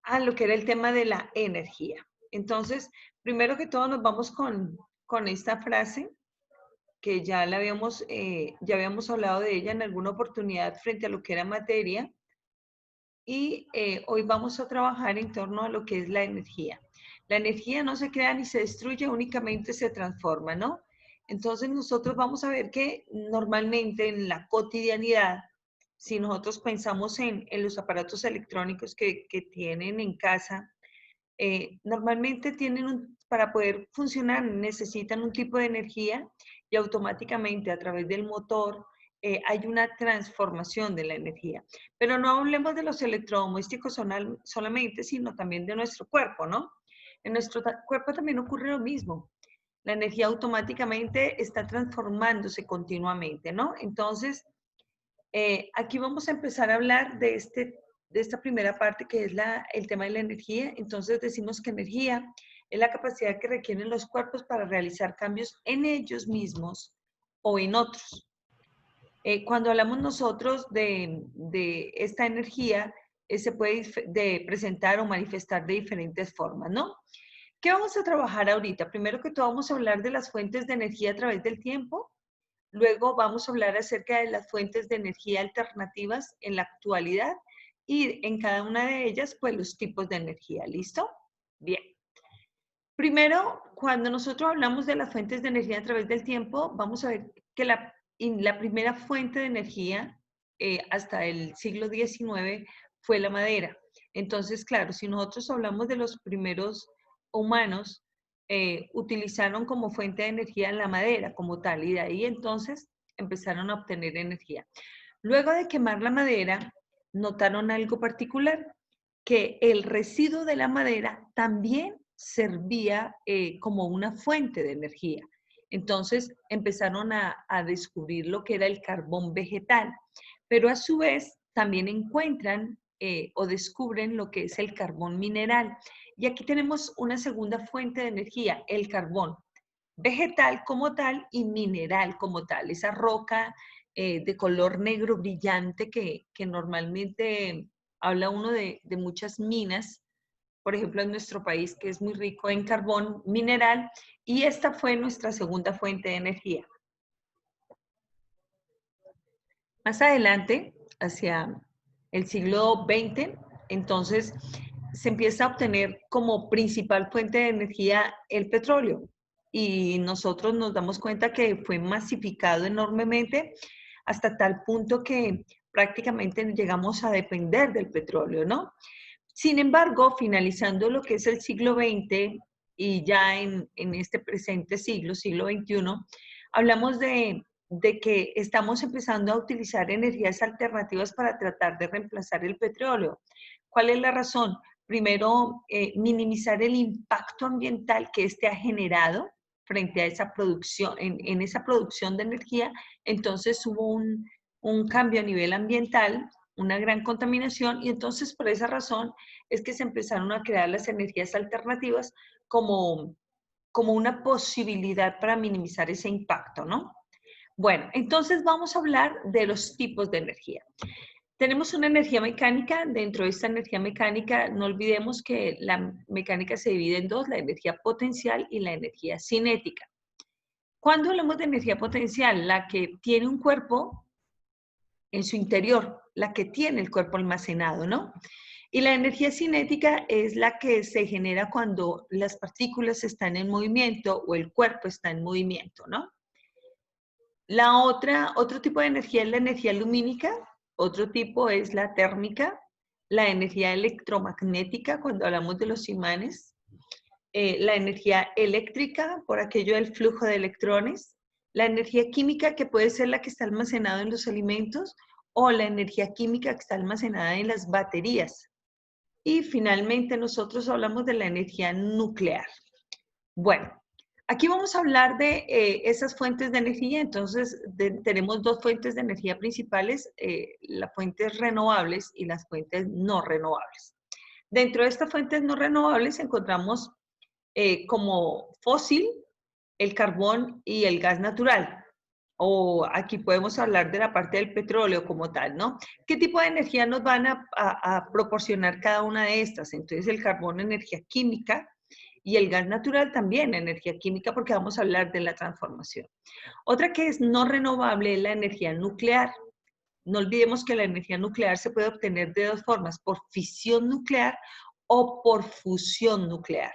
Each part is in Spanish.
a lo que era el tema de la energía. Entonces, primero que todo nos vamos con esta frase que ya habíamos hablado de ella en alguna oportunidad frente a lo que era materia, y hoy vamos a trabajar en torno a lo que es la energía. La energía no se crea ni se destruye, únicamente se transforma, ¿no? Entonces nosotros vamos a ver que normalmente en la cotidianidad, si nosotros pensamos en los aparatos electrónicos que tienen en casa, normalmente para poder funcionar necesitan un tipo de energía y automáticamente a través del motor hay una transformación de la energía. Pero no hablemos de los electrodomésticos solamente, sino también de nuestro cuerpo, ¿no? En nuestro cuerpo también ocurre lo mismo. La energía automáticamente está transformándose continuamente, ¿no? Entonces, aquí vamos a empezar a hablar de esta primera parte que es el tema de la energía. Entonces decimos que energía es la capacidad que requieren los cuerpos para realizar cambios en ellos mismos o en otros. Cuando hablamos nosotros de esta energía, se puede presentar o manifestar de diferentes formas, ¿no? ¿Qué vamos a trabajar ahorita? Primero que todo vamos a hablar de las fuentes de energía a través del tiempo. Luego vamos a hablar acerca de las fuentes de energía alternativas en la actualidad y en cada una de ellas, pues los tipos de energía. ¿Listo? Bien. Primero, cuando nosotros hablamos de las fuentes de energía a través del tiempo, vamos a ver que la primera fuente de energía hasta el siglo XIX fue la madera. Entonces, claro, si nosotros hablamos de los primeros humanos, utilizaron como fuente de energía la madera como tal, y de ahí entonces empezaron a obtener energía. Luego de quemar la madera, notaron algo particular, que el residuo de la madera también servía como una fuente de energía. Entonces empezaron a descubrir lo que era el carbón vegetal, pero a su vez también encuentran o descubren lo que es el carbón mineral. Y aquí tenemos una segunda fuente de energía, el carbón vegetal como tal y mineral como tal, esa roca de color negro brillante que normalmente habla uno de muchas minas, por ejemplo en nuestro país que es muy rico en carbón mineral, y esta fue nuestra segunda fuente de energía. Más adelante, hacia el siglo XX, entonces se empieza a obtener como principal fuente de energía el petróleo, y nosotros nos damos cuenta que fue masificado enormemente hasta tal punto que prácticamente llegamos a depender del petróleo, ¿no? Sin embargo, finalizando lo que es el siglo XX y ya en este presente siglo, siglo XXI, hablamos de que estamos empezando a utilizar energías alternativas para tratar de reemplazar el petróleo. ¿Cuál es la razón? Primero, minimizar el impacto ambiental que éste ha generado frente a esa producción, en esa producción de energía. Entonces hubo un cambio a nivel ambiental, una gran contaminación, y entonces por esa razón es que se empezaron a crear las energías alternativas como una posibilidad para minimizar ese impacto, ¿no? Bueno, entonces vamos a hablar de los tipos de energía. Tenemos una energía mecánica. Dentro de esta energía mecánica, no olvidemos que la mecánica se divide en dos, la energía potencial y la energía cinética. Cuando hablamos de energía potencial, la que tiene un cuerpo en su interior, la que tiene el cuerpo almacenado, ¿no? Y la energía cinética es la que se genera cuando las partículas están en movimiento o el cuerpo está en movimiento, ¿no? Otro tipo de energía es la energía lumínica, otro tipo es la térmica, la energía electromagnética cuando hablamos de los imanes, la energía eléctrica por aquello del flujo de electrones, la energía química que puede ser la que está almacenada en los alimentos o la energía química que está almacenada en las baterías. Y finalmente nosotros hablamos de la energía nuclear. Bueno, aquí vamos a hablar de esas fuentes de energía. Entonces, tenemos dos fuentes de energía principales, las fuentes renovables y las fuentes no renovables. Dentro de estas fuentes no renovables encontramos como fósil el carbón y el gas natural. o aquí podemos hablar de la parte del petróleo como tal, ¿no? ¿Qué tipo de energía nos van a proporcionar cada una de estas? Entonces el carbón, energía química, y el gas natural también, energía química, porque vamos a hablar de la transformación. Otra que es no renovable es la energía nuclear. No olvidemos que la energía nuclear se puede obtener de dos formas, por fisión nuclear o por fusión nuclear.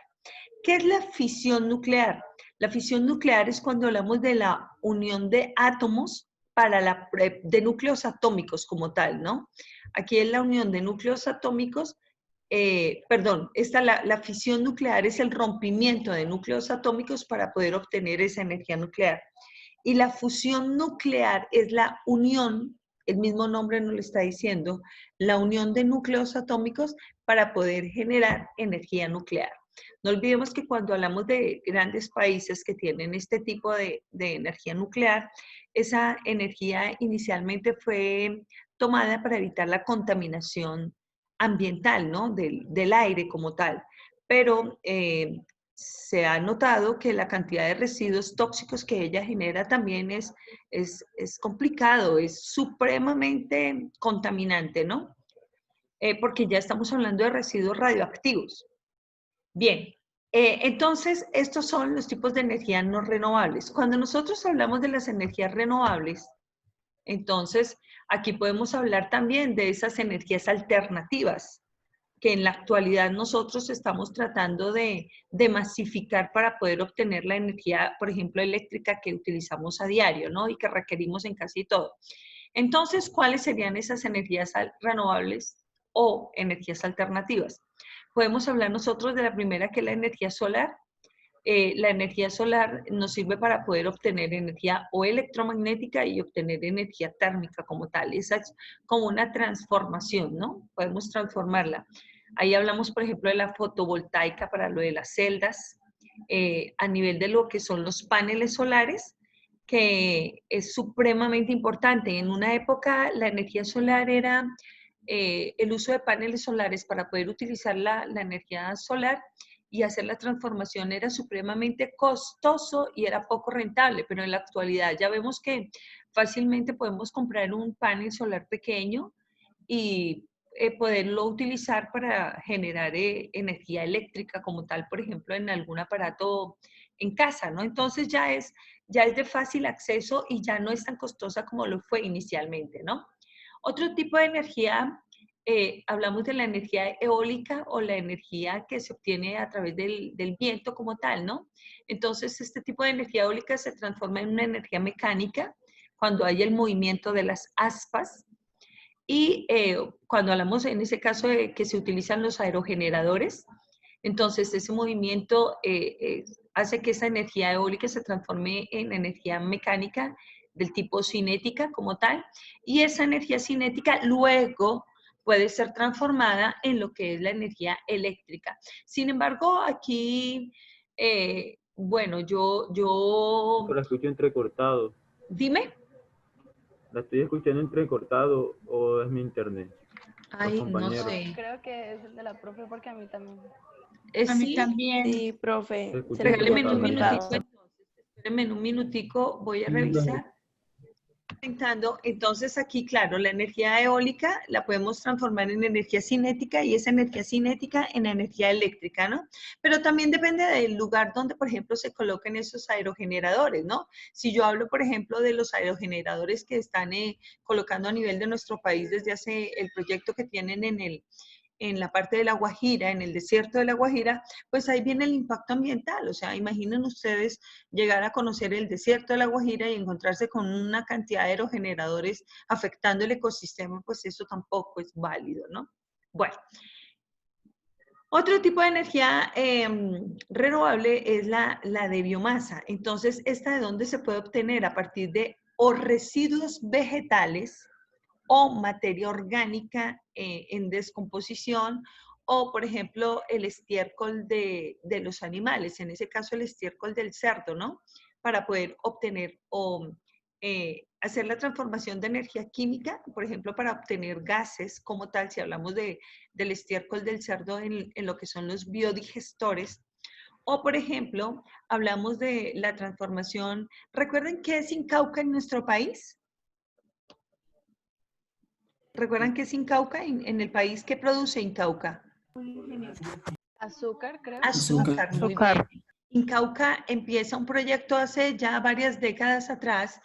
¿Qué es la fisión nuclear? La fisión nuclear es cuando hablamos de la unión de átomos de núcleos atómicos como tal, ¿no? Aquí es la unión de núcleos atómicos, la fisión nuclear es el rompimiento de núcleos atómicos para poder obtener esa energía nuclear. Y la fusión nuclear es la unión, el mismo nombre nos lo está diciendo, la unión de núcleos atómicos para poder generar energía nuclear. No olvidemos que cuando hablamos de grandes países que tienen este tipo de energía nuclear, esa energía inicialmente fue tomada para evitar la contaminación ambiental, ¿no? Del aire como tal. Pero se ha notado que la cantidad de residuos tóxicos que ella genera también es complicado, es supremamente contaminante, ¿no? Porque ya estamos hablando de residuos radioactivos. Bien, entonces estos son los tipos de energías no renovables. Cuando nosotros hablamos de las energías renovables, entonces aquí podemos hablar también de esas energías alternativas que en la actualidad nosotros estamos tratando de masificar para poder obtener la energía, por ejemplo, eléctrica que utilizamos a diario, ¿no? Y que requerimos en casi todo. Entonces, ¿cuáles serían esas energías renovables o energías alternativas? Podemos hablar nosotros de la primera, que es la energía solar. La energía solar nos sirve para poder obtener energía o electromagnética y obtener energía térmica como tal. Esa es como una transformación, ¿no? Podemos transformarla. Ahí hablamos, por ejemplo, de la fotovoltaica para lo de las celdas, a nivel de lo que son los paneles solares, que es supremamente importante. En una época la energía solar era el uso de paneles solares para poder utilizar la energía solar y hacer la transformación era supremamente costoso y era poco rentable, pero en la actualidad ya vemos que fácilmente podemos comprar un panel solar pequeño y poderlo utilizar para generar energía eléctrica como tal, por ejemplo, en algún aparato en casa, ¿no? Entonces ya es de fácil acceso y ya no es tan costosa como lo fue inicialmente, ¿no? Otro tipo de energía, hablamos de la energía eólica o la energía que se obtiene a través del viento como tal, ¿no? Entonces, este tipo de energía eólica se transforma en una energía mecánica cuando hay el movimiento de las aspas y cuando hablamos en ese caso de que se utilizan los aerogeneradores, entonces ese movimiento hace que esa energía eólica se transforme en energía mecánica del tipo cinética como tal, y esa energía cinética luego puede ser transformada en lo que es la energía eléctrica. Sin embargo, aquí, bueno, Lo escucho entrecortado. dime. ¿La estoy escuchando entrecortado o es mi internet? Los Ay, no compañeros. sé. Creo que es el de la profe porque a mí también. A mí Sí, también. Sí, Se profe, se escucha le escucha regáleme un entrecortado. minutico entrecortado. entonces, espérenme un minutico, voy a revisar. Entonces aquí, claro, la energía eólica la podemos transformar en energía cinética y esa energía cinética en energía eléctrica, ¿no? Pero también depende del lugar donde, por ejemplo, se coloquen esos aerogeneradores, ¿no? Si yo hablo, por ejemplo, de los aerogeneradores que están colocando a nivel de nuestro país desde hace el proyecto que tienen en la parte de La Guajira, en el desierto de La Guajira, pues ahí viene el impacto ambiental. O sea, imaginen ustedes llegar a conocer el desierto de La Guajira y encontrarse con una cantidad de aerogeneradores afectando el ecosistema, pues eso tampoco es válido, ¿no? Bueno, otro tipo de energía renovable es la de biomasa. Entonces, ¿esta de dónde se puede obtener? A partir de o residuos vegetales o materia orgánica en descomposición, o por ejemplo el estiércol de los animales, en ese caso el estiércol del cerdo, ¿no? Para poder obtener o hacer la transformación de energía química, por ejemplo, para obtener gases como tal, si hablamos del estiércol del cerdo en lo que son los biodigestores, O, por ejemplo, hablamos de la transformación. ¿Recuerdan qué es Incauca en nuestro país? ¿Recuerdan qué es Incauca en el país? ¿Qué produce Incauca? Azúcar, creo. Azúcar, muy Azúcar. bien. Incauca empieza un proyecto hace ya varias décadas atrás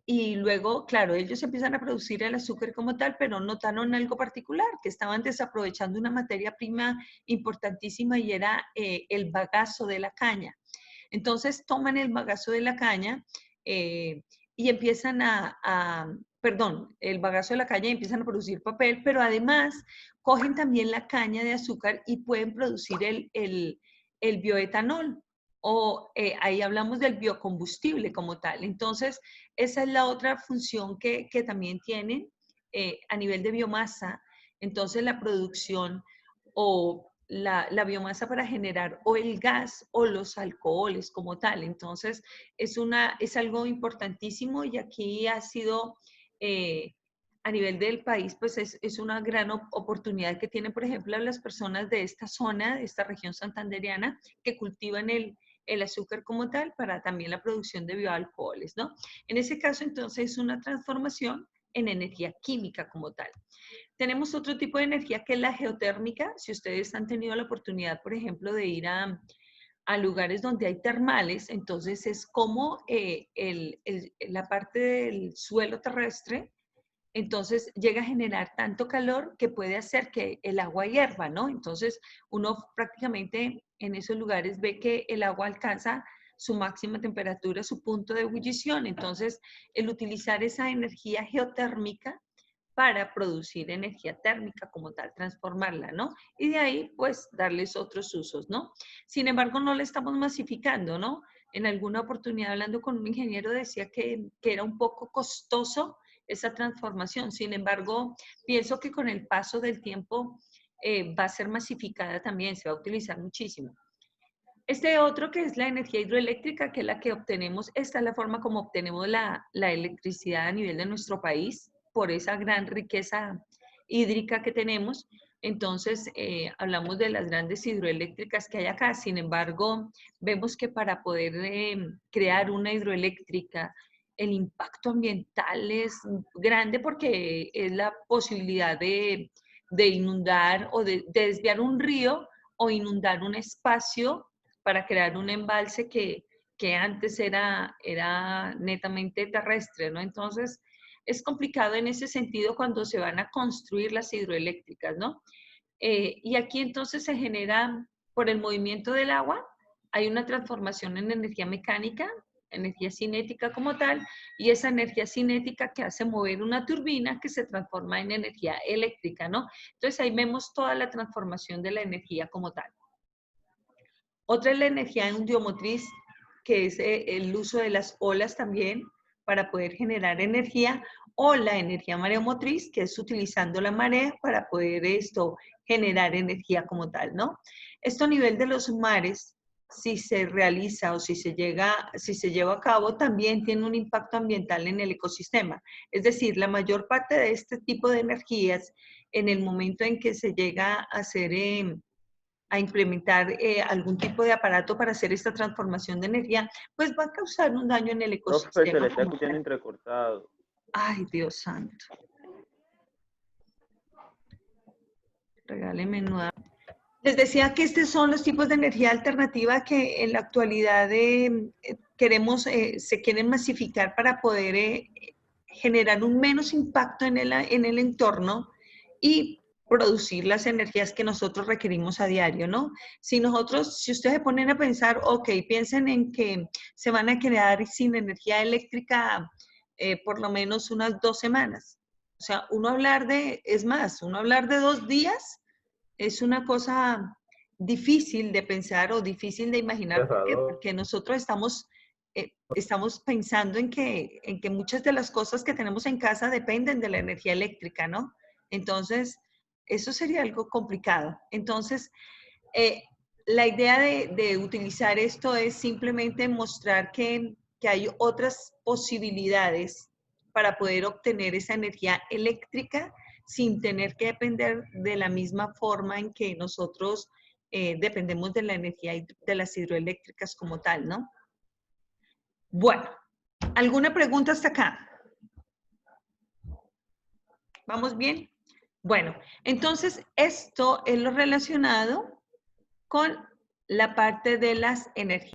y luego, claro, ellos empiezan a producir el azúcar como tal, pero notaron algo particular, que estaban desaprovechando una materia prima importantísima y era el bagazo de la caña. Entonces toman el bagazo de la caña y empiezan perdón, el bagazo de la caña y empiezan a producir papel, pero además cogen también la caña de azúcar y pueden producir el bioetanol. O ahí hablamos del biocombustible como tal. Entonces, esa es la otra función que también tienen a nivel de biomasa. Entonces, la producción o la biomasa para generar o el gas o los alcoholes como tal. Entonces, es algo importantísimo y aquí ha sido, a nivel del país, pues es una gran oportunidad que tienen, por ejemplo, las personas de esta zona, de esta región santandereana, que cultivan el azúcar como tal para también la producción de bioalcoholes, ¿no? En ese caso, entonces, es una transformación en energía química como tal. Tenemos otro tipo de energía que es la geotérmica. Si ustedes han tenido la oportunidad, por ejemplo, de ir a lugares donde hay termales, entonces es como la parte del suelo terrestre, entonces llega a generar tanto calor que puede hacer que el agua hierva, ¿no? Entonces uno prácticamente en esos lugares ve que el agua alcanza su máxima temperatura, su punto de ebullición. Entonces, el utilizar esa energía geotérmica para producir energía térmica como tal, transformarla, ¿no? Y de ahí, pues, darles otros usos, ¿no? Sin embargo, no le estamos masificando, ¿no? En alguna oportunidad, hablando con un ingeniero, decía que era un poco costoso esa transformación. Sin embargo, pienso que con el paso del tiempo va a ser masificada también, se va a utilizar muchísimo. Este otro que es la energía hidroeléctrica, que es la que obtenemos, esta es la forma como obtenemos la electricidad a nivel de nuestro país, por esa gran riqueza hídrica que tenemos. Entonces, hablamos de las grandes hidroeléctricas que hay acá. Sin embargo, vemos que para poder crear una hidroeléctrica, el impacto ambiental es grande porque es la posibilidad de inundar o de desviar un río o inundar un espacio para crear un embalse que antes era netamente terrestre, ¿no? Entonces, es complicado en ese sentido cuando se van a construir las hidroeléctricas, ¿no? Y aquí entonces se genera, por el movimiento del agua, hay una transformación en energía mecánica, energía cinética como tal, y esa energía cinética que hace mover una turbina que se transforma en energía eléctrica, ¿no? Entonces ahí vemos toda la transformación de la energía como tal. Otra es la energía endiomotriz, que es el uso de las olas también para poder generar energía, o la energía mareomotriz, que es utilizando la marea para poder generar energía como tal, ¿no? Esto a nivel de los mares, si se realiza o si se lleva a cabo, también tiene un impacto ambiental en el ecosistema. Es decir, la mayor parte de este tipo de energías, en el momento en que se llega a hacer a implementar algún tipo de aparato para hacer esta transformación de energía, pues va a causar un daño en el ecosistema. Profe, se le está escuchando entrecortado. Ay, Dios santo. Regáleme nueva. Les decía que estos son los tipos de energía alternativa que en la actualidad se quieren masificar para poder generar un menos impacto en el entorno y producir las energías que nosotros requerimos a diario, ¿no? Si ustedes se ponen a pensar, ok, piensen en que se van a quedar sin energía eléctrica por lo menos unas 2 semanas. O sea, uno hablar de 2 días es una cosa difícil de pensar o difícil de imaginar, porque nosotros estamos pensando en que muchas de las cosas que tenemos en casa dependen de la energía eléctrica, ¿no? Entonces, eso sería algo complicado. Entonces, la idea de utilizar esto es simplemente mostrar que hay otras posibilidades para poder obtener esa energía eléctrica sin tener que depender de la misma forma en que nosotros dependemos de la energía de las hidroeléctricas como tal, ¿no? Bueno, ¿alguna pregunta hasta acá? ¿Vamos bien? Bueno, entonces esto es lo relacionado con la parte de las energías.